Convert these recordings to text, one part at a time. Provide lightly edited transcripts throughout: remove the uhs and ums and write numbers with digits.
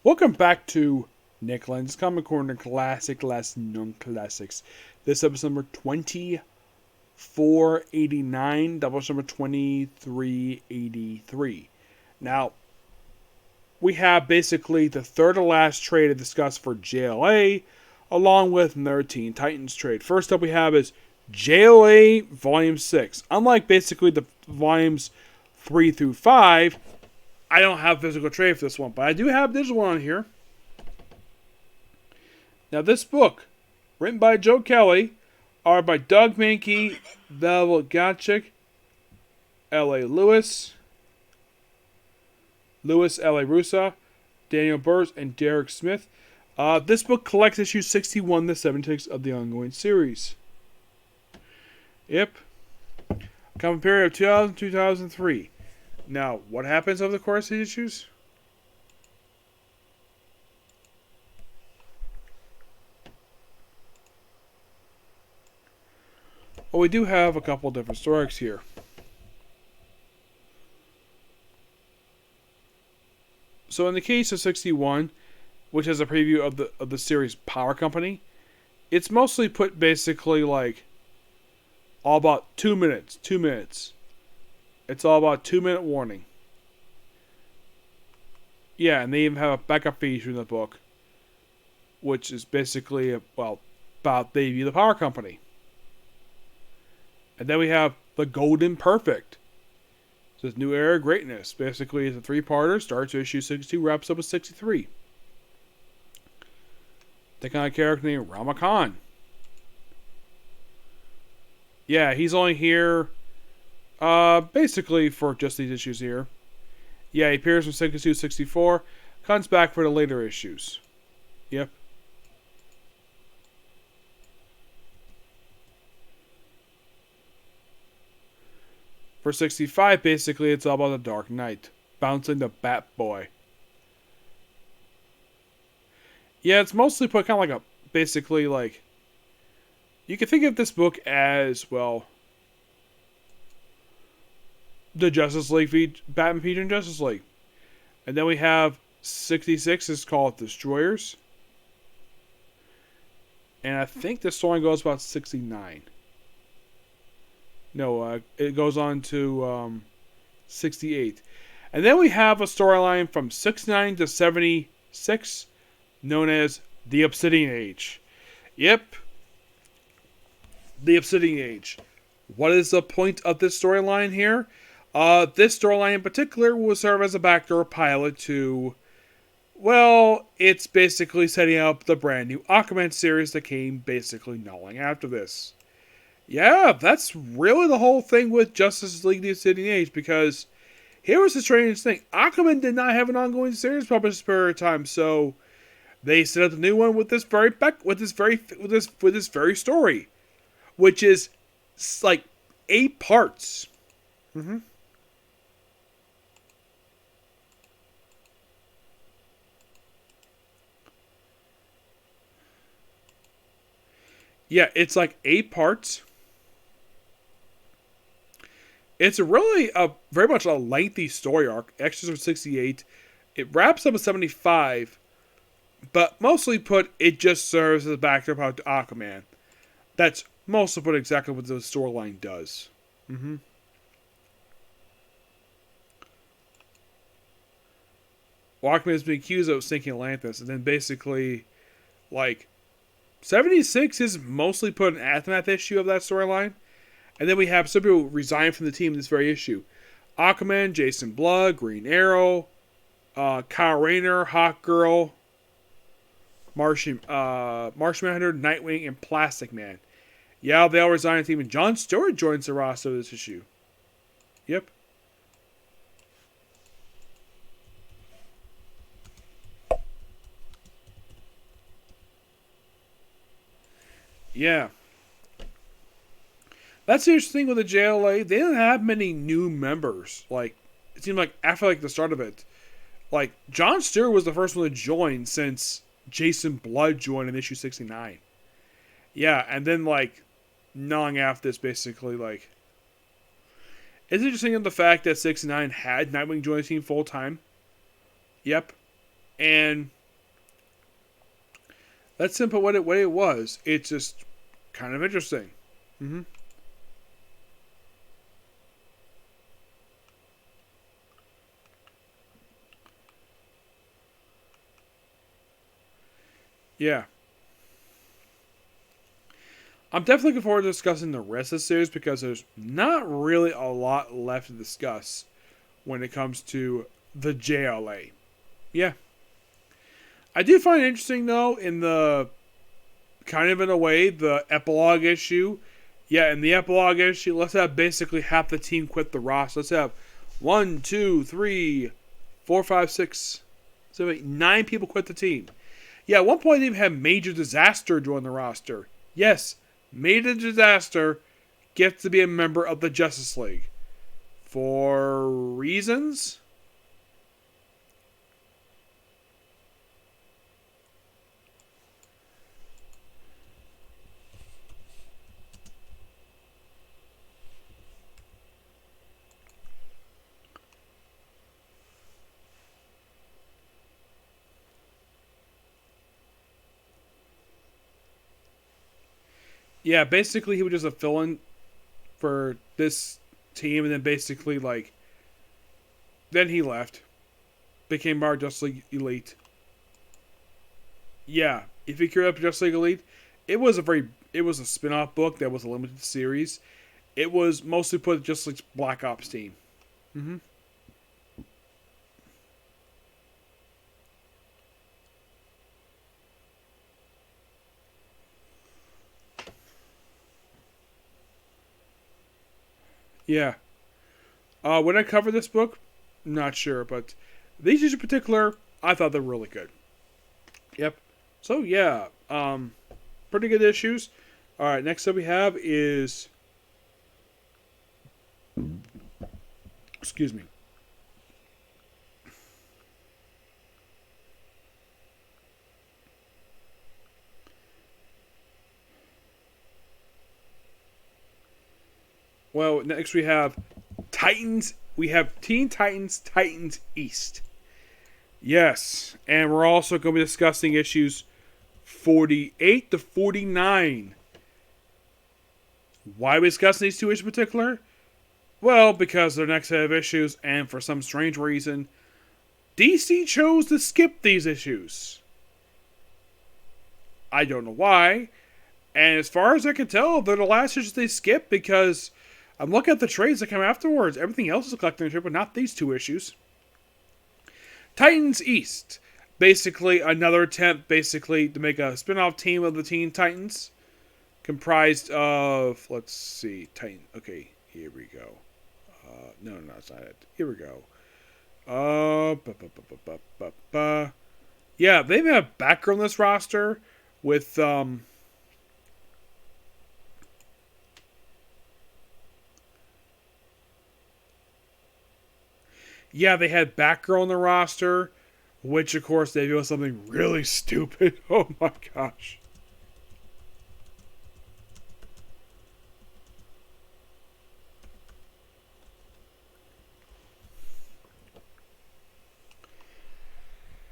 Welcome back to Nick Lenz Comic Corner Classic Less Known Classics. This episode number 2489, double number 2383. Now, we have basically the third to last trade to discuss for JLA, along with another Teen Titans trade. First up we have is JLA Volume 6. Unlike basically the volumes 3 through 5, I don't have physical trade for this one, but I do have this one on here. Now, this book, written by Joe Kelly, art by Doug Mankey, Velvet Gatchik, L.A. Lewis, L.A. Russa, Daniel Burrs, and Derek Smith. This book collects issues 61 to 76 of the ongoing series. Yep. Common period of 2000 2003. Now, what happens over the course of the issues? Well, we do have a couple different story arcs here. So in the case of 61, which is a preview of the series Power Company, it's mostly put basically like all about 2 minutes. 2 minutes. It's all about 2-minute warning. Yeah, and they even have a backup feature in the book, which is basically, about they the Power Company. And then we have The Golden Perfect. It says New Era of Greatness. Basically, it's a 3-parter. Starts with issue 62, wraps up with 63. Taking on a character named Rama Khan. Yeah, he's only here basically for just these issues here. Yeah, he appears from 62 64. Comes back for the later issues. Yep. For 65, basically, it's all about the Dark Knight. Bouncing the Bat Boy. Yeah, it's mostly put kind of like basically like, you can think of this book as, well, the Justice League, Batman featuring Justice League. And then we have 66 is called Destroyers. And I think the story goes about 69. No, it goes on to 68. And then we have a storyline from 69 to 76 known as the Obsidian Age. Yep. The Obsidian Age. What is the point of this storyline here? This storyline in particular will serve as a backdoor pilot to, well, it's basically setting up the brand new Aquaman series that came basically not long after this. Yeah, that's really the whole thing with Justice League The Obsidian Age, because here was the strange thing. Aquaman did not have an ongoing series published per time, so they set up the new one with this very story, which is like 8 parts. Mm-hmm. Yeah, it's like 8 parts. It's really very much a lengthy story arc. Extras of 68. It wraps up at 75. But mostly put, it just serves as a backdrop to Aquaman. That's mostly put exactly what the storyline does. Mm-hmm. Aquaman has been accused of sinking Atlantis. And then basically, like, 76 is mostly put an aftermath issue of that storyline. And then we have some people resign from the team in this very issue. Aquaman, Jason Blood, Green Arrow, Kyle Rayner, Hawk Girl, Martian Manhunter, Nightwing, and Plastic Man. Yeah, they all resign the team, and John Stewart joins the roster of this issue. Yep. Yeah. That's the interesting thing with the JLA. They didn't have many new members. Like, it seemed like after like the start of it, like John Stewart was the first one to join since Jason Blood joined in issue 69. Yeah, and then like not long after this, basically like, it's interesting in the fact that 69 had Nightwing join the team full time. Yep. And that's simple what it was. It's just kind of interesting. Mm-hmm. Yeah. I'm definitely looking forward to discussing the rest of the series because there's not really a lot left to discuss when it comes to the JLA. Yeah. I do find it interesting, though, in the kind of in a way, the epilogue issue. Yeah, in the epilogue issue, let's have basically half the team quit the roster. Let's have 1, 2, 3, 4, 5, 6, 7, 8, 9 people quit the team. Yeah, at one point they even had Major Disaster join the roster. Yes, Major Disaster gets to be a member of the Justice League. For reasons? Yeah, basically he was just a fill-in for this team, and then basically, like, then he left. Became our Justice League Elite. Yeah, if you carried up to Justice League Elite, it was a spin-off book that was a limited series. It was mostly put just like Black Ops team. Mm-hmm. Yeah. When I cover this book, not sure, but these issues in particular, I thought they're really good. Yep. So yeah, pretty good issues. All right, next up we have is, excuse me. Well, next we have Titans. We have Teen Titans, Titans East. Yes, and we're also going to be discussing issues 48 to 49. Why are we discussing these two issues in particular? Well, because they're next set of issues, and for some strange reason, DC chose to skip these issues. I don't know why. And as far as I can tell, they're the last issues they skipped because I'm looking at the trades that come afterwards. Everything else is collecting a trade, but not these two issues. Titans East. Basically, another attempt, basically, to make a spin-off team of the Teen Titans. Comprised of, let's see, Titan. Okay, here we go. No, that's not it. Here we go. Yeah, they even have background on this roster with, yeah, they had Batgirl on the roster, which, of course, they do something really stupid. Oh, my gosh.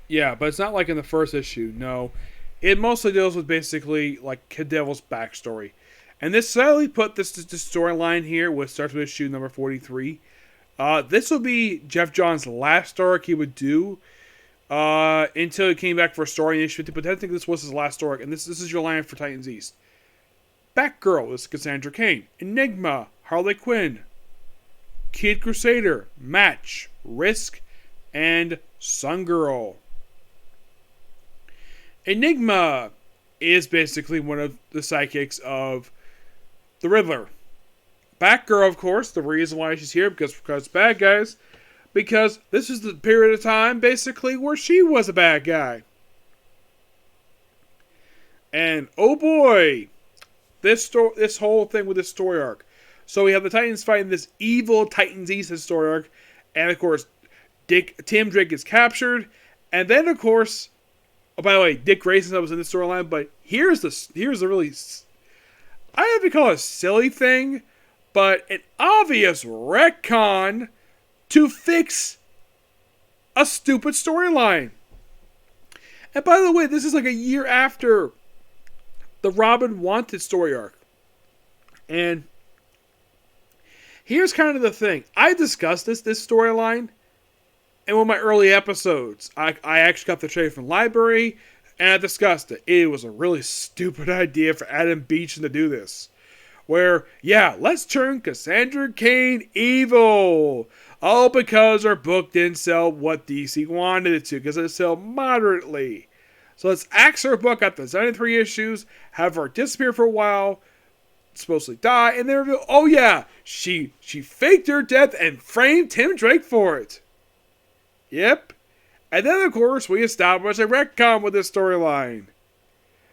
Yeah, but it's not like in the first issue, no. It mostly deals with basically, like, Kid Devil's backstory. And this sadly put this storyline here, which starts with issue number 43. This will be Geoff Johns' last arc he would do until he came back for a story in issue 50, but I think this was his last arc, and this is your line for Titans East. Batgirl is Cassandra Cain. Enigma, Harley Quinn. Kid Crusader, Match, Risk, and Sun Girl. Enigma is basically one of the sidekicks of the Riddler. Batgirl, of course, the reason why she's here, because bad guys, because this is the period of time, basically, where she was a bad guy. And, oh boy, this whole thing with this story arc. So we have the Titans fighting this evil Titans East story arc, and of course, Tim Drake gets captured, and then, of course, oh, by the way, Dick Grayson was in the storyline, but here's the really, I don't know if you call it a silly thing, but an obvious retcon to fix a stupid storyline. And by the way, this is like a year after the Robin Wanted story arc. And here's kind of the thing. I discussed this storyline in one of my early episodes. I actually got the trade from the library, and I discussed it. It was a really stupid idea for Adam Beecham to do this. Where, yeah, let's turn Cassandra Cain evil. All because her book didn't sell what DC wanted it to, because it sold moderately. So let's axe her book after 73 issues, have her disappear for a while, supposedly die, and then reveal, oh yeah, she faked her death and framed Tim Drake for it. Yep. And then, of course, we established a retcon with this storyline.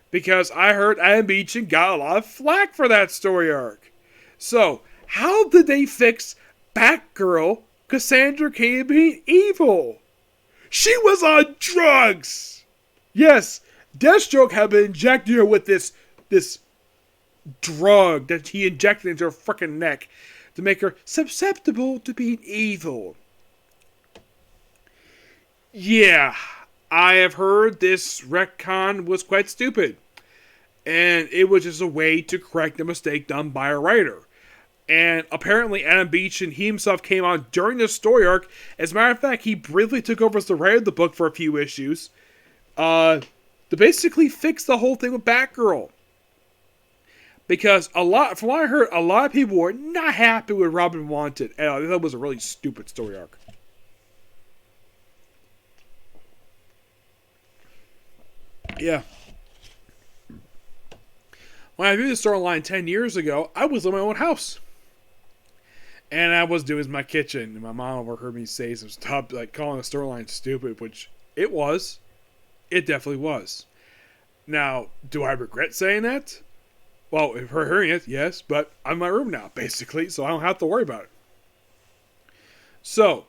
Because I heard Adam Beecham got a lot of flack for that story arc. So, how did they fix Batgirl Cassandra Cain being evil? She was on drugs! Yes, Deathstroke had been injecting her with this drug that he injected into her freaking neck to make her susceptible to being evil. Yeah, I have heard this retcon was quite stupid. And it was just a way to correct a mistake done by a writer. And apparently Adam Beecham, he himself came on during the story arc. As a matter of fact, he briefly took over as the writer of the book for a few issues. To basically fix the whole thing with Batgirl. Because from what I heard, a lot of people were not happy with Robin Wanted. And I thought it was a really stupid story arc. Yeah. When I viewed the storyline 10 years ago, I was in my own house. And I was doing my kitchen. And my mom overheard me say some stuff, like calling the storyline stupid, which it was. It definitely was. Now, do I regret saying that? Well, if her hearing it, yes, but I'm in my room now, basically, so I don't have to worry about it. So,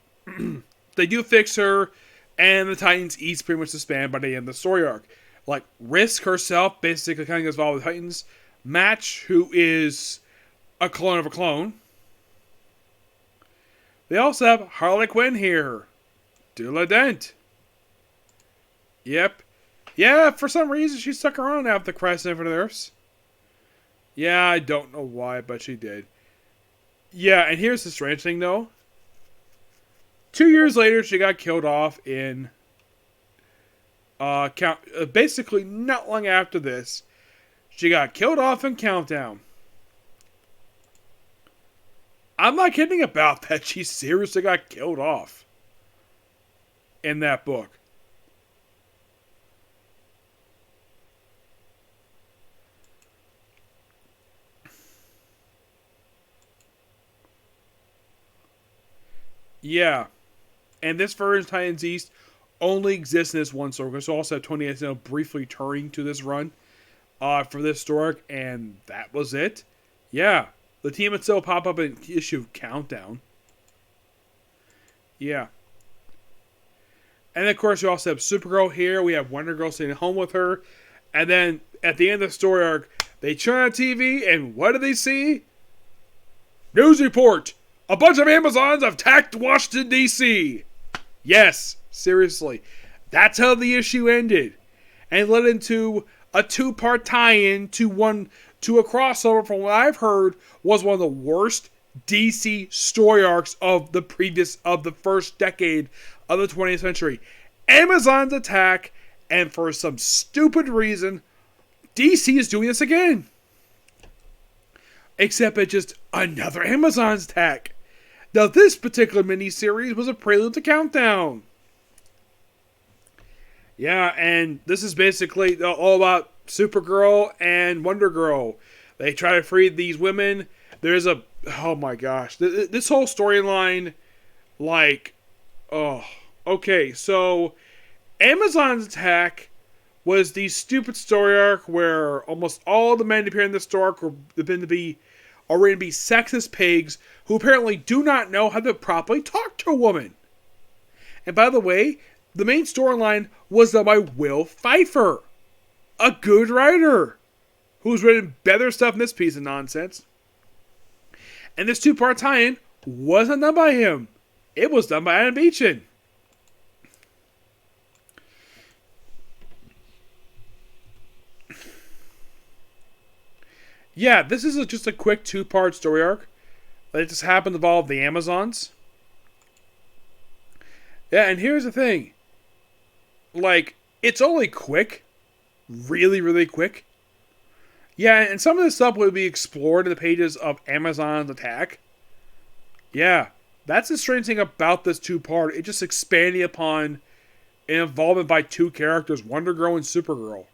they do fix her, and the Titans eats pretty much disband by the end of the story arc. Like, Risk herself basically kind of gets involved with Titans. Match, who is a clone of a clone. They also have Harley Quinn here. Dula Dent. Yep. Yeah, for some reason she stuck around after the Crisis on Infinite Earths. Yeah, I don't know why, but she did. Yeah, and here's the strange thing, though. 2 years later, she got killed off in... basically, not long after this, she got killed off in Countdown. I'm not kidding about that. She seriously got killed off in that book. Yeah. And this version of Titans East only exists in this one story. Because we also have Tony Antonello briefly returning to this run for this story. And that was it. Yeah. The team would still pop up in issue Countdown. Yeah. And of course, we also have Supergirl here. We have Wonder Girl sitting at home with her. And then at the end of the story arc, they turn on TV, and what do they see? News report! A bunch of Amazons have attacked Washington, D.C. Yes, seriously. That's how the issue ended. And it led into a two-part tie-in to a crossover from what I've heard was one of the worst DC story arcs of the first decade of the 20th century. Amazon's attack, and for some stupid reason, DC is doing this again. Except it's just another Amazon's attack. Now, this particular miniseries was a prelude to Countdown. Yeah, and this is basically all about Supergirl and Wonder Girl. They try to free these women. There's oh my gosh. This whole storyline, okay, so Amazon's attack was the stupid story arc where almost all the men appearing in the story arc were going to be sexist pigs who apparently do not know how to properly talk to a woman. And by the way, the main storyline was done by Will Pfeiffer, a good writer who's written better stuff than this piece of nonsense. And this two-part tie-in wasn't done by him. It was done by Adam Beecham. Yeah, this is just a quick 2-part story arc. That just happened to involve the Amazons. Yeah, and here's the thing. Like, it's only quick. Really, really quick. Yeah, and some of this stuff would be explored in the pages of Amazon's Attack. Yeah, that's the strange thing about this 2-part. It just expanding upon an involvement by 2 characters, Wonder Girl and Supergirl.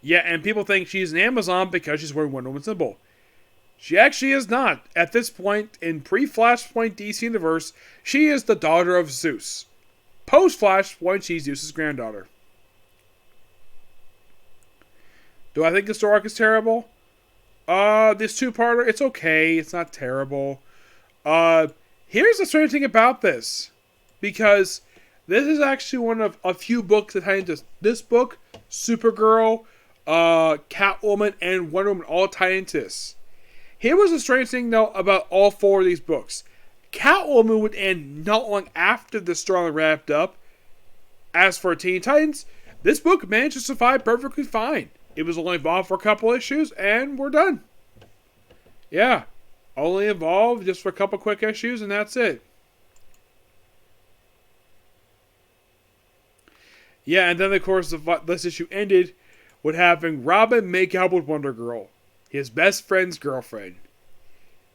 Yeah, and people think she's an Amazon because she's wearing Wonder Woman's symbol. She actually is not. At this point, in pre-Flashpoint DC Universe, she is the daughter of Zeus. Post-Flashpoint, she's Zeus's granddaughter. Do I think the story arc is terrible? This 2-parter, it's okay. It's not terrible. Here's the strange thing about this. Because this is actually one of a few books that tie into this book, Supergirl, Catwoman, and Wonder Woman all tie into this. Here was the strange thing, though, about all 4 of these books. Catwoman would end not long after the story wrapped up. As for Teen Titans, this book managed to survive perfectly fine. It was only involved for a couple issues, and we're done. Yeah, only involved just for a couple quick issues, and that's it. Yeah, and then, of course, this issue ended with having Robin make out with Wonder Girl, his best friend's girlfriend.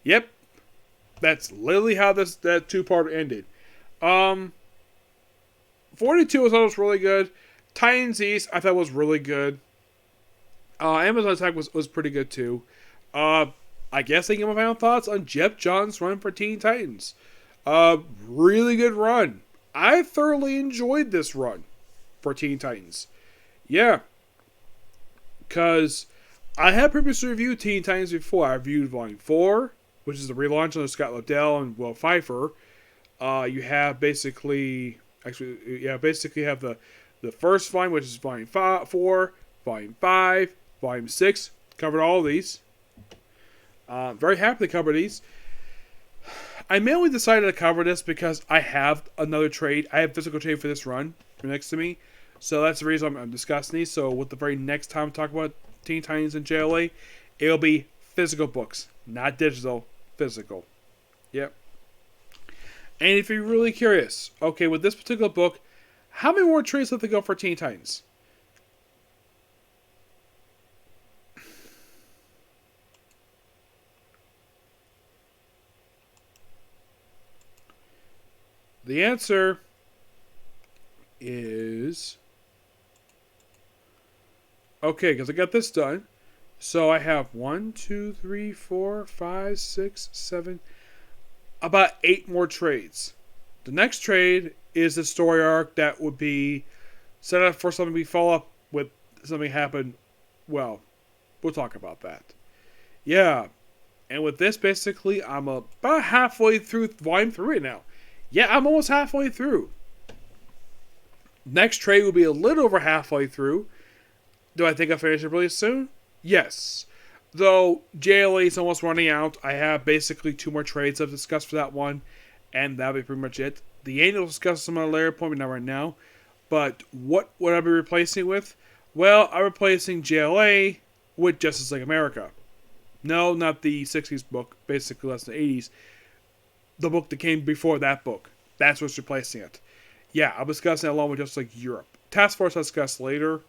Yep, that's literally how that 2-part ended. 42 I thought was really good. Titans East I thought was really good. Amazon Attack was pretty good too. I guess I give my final thoughts on Geoff Johns' run for Teen Titans. Really good run. I thoroughly enjoyed this run for Teen Titans. Yeah. Because I had previously reviewed Teen Titans before. I reviewed Volume 4, which is the relaunch of Scott Lobdell and Will Pfeiffer. You have basically have the first volume, which is Volume 4, Volume 5, Volume 6. Covered all of these. Very happy to cover these. I mainly decided to cover this because I have another trade. I have physical trade for this run next to me. So that's the reason I'm discussing these. So with the very next time I talk about Teen Titans and JLA, it'll be physical books. Not digital. Physical. Yep. And if you're really curious, okay, with this particular book, how many more trades have to go for Teen Titans? The answer is... Okay, because I got this done. So I have 1, 2, 3, 4, 5, 6, 7... about 8 more trades. The next trade is the story arc that would be set up for something we follow up with something happen. Well, we'll talk about that. Yeah. And with this, basically, I'm about halfway through Volume 3 right now. Yeah, I'm almost halfway through. Next trade will be a little over halfway through. Do I think I'll finish it really soon? Yes. Though JLA is almost running out, I have basically 2 more trades I've discussed for that one, and that'll be pretty much it. The end will discuss some at a later point, but not right now. But what would I be replacing it with? Well, I'm replacing JLA with Justice League America. No, not the 60s book, basically less than 80s. The book that came before that book. That's what's replacing it. Yeah, I'll be discussing it along with Justice League Europe. Task Force I'll discuss later.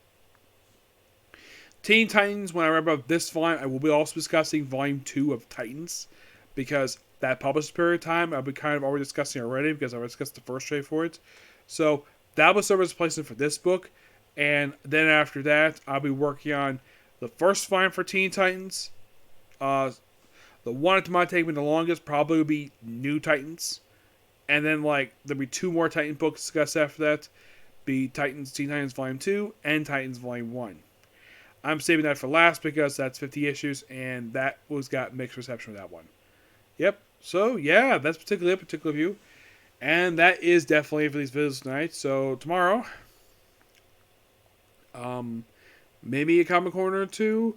Teen Titans, when I wrap up this volume, I will be also discussing Volume 2 of Titans. Because that published period of time, I'll be kind of already discussing already, because I already discussed the first trade for it. So, that will serve as a replacement for this book. And then after that, I'll be working on the first volume for Teen Titans. The one that might take me the longest probably would be New Titans. And then, there'll be 2 more Titan books to discuss after that. Be Teen Titans Volume 2 and Titans Volume 1. I'm saving that for last because that's 50 issues, and that got mixed reception with that one. Yep. So, yeah, that's particularly a particular view. And that is definitely it for these videos tonight. So, tomorrow, maybe a comic corner or 2.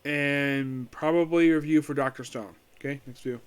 And probably a review for Dr. Stone. Okay, next view.